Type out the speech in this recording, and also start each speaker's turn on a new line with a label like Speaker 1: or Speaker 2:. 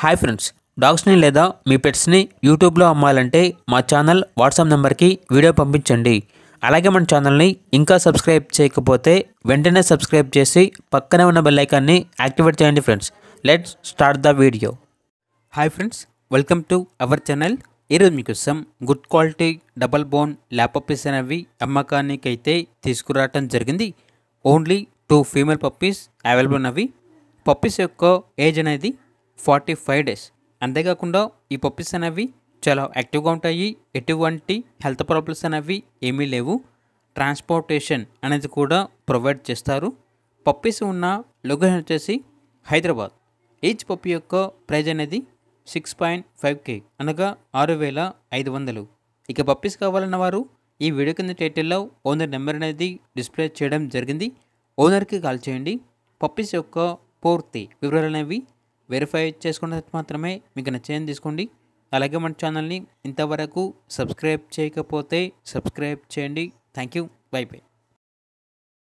Speaker 1: Hi friends, డాగ్స్ని లేదా మీ పెట్స్ని యూట్యూబ్లో అమ్మాలంటే మా ఛానల్ వాట్సాప్ నెంబర్కి వీడియో పంపించండి. అలాగే మన ఛానల్ని ఇంకా సబ్స్క్రైబ్ చేయకపోతే వెంటనే సబ్స్క్రైబ్ చేసి పక్కనే ఉన్న బెల్ ఐకాన్ని యాక్టివేట్ చేయండి friends. Let's start the video. Hi friends, welcome to our channel. ఈరోజు మీకోసం good quality double bone lap puppies అనేవి అమ్మకానికి అయితే తీసుకురావటం జరిగింది. ఓన్లీ 2 ఫీమేల్ పప్పీస్ అవైలబుల్ ఉన్నవి. పప్పీస్ యొక్క ఏజ్ అనేది 45 డేస్. అంతేకాకుండా ఈ పప్పీస్ అనేవి చాలా యాక్టివ్గా ఉంటాయి. ఎటువంటి హెల్త్ ప్రాబ్లమ్స్ అనేవి ఏమీ లేవు. ట్రాన్స్పోర్టేషన్ అనేది కూడా ప్రొవైడ్ చేస్తారు. పప్పీస్ ఉన్న లొకేషన్ వచ్చేసి హైదరాబాద్. ఈచ్ పప్పీ యొక్క ప్రైజ్ అనేది 6.5K అనగా 6,500. ఇక పప్పీస్ కావాలన్న వారు ఈ వీడియో కింద టైటిల్లో ఓనర్ నెంబర్ అనేది డిస్ప్లే చేయడం జరిగింది. ఓనర్కి కాల్ చేయండి. పప్పీస్ యొక్క పూర్తి వివరాలు అనేవి వెరిఫై చేసుకున్న మాత్రమే మీకు నచ్చేది తీసుకోండి. అలాగే మన ఛానల్ని ఇంతవరకు సబ్స్క్రైబ్ చేయకపోతే సబ్స్క్రైబ్ చేయండి. Thank you. By by.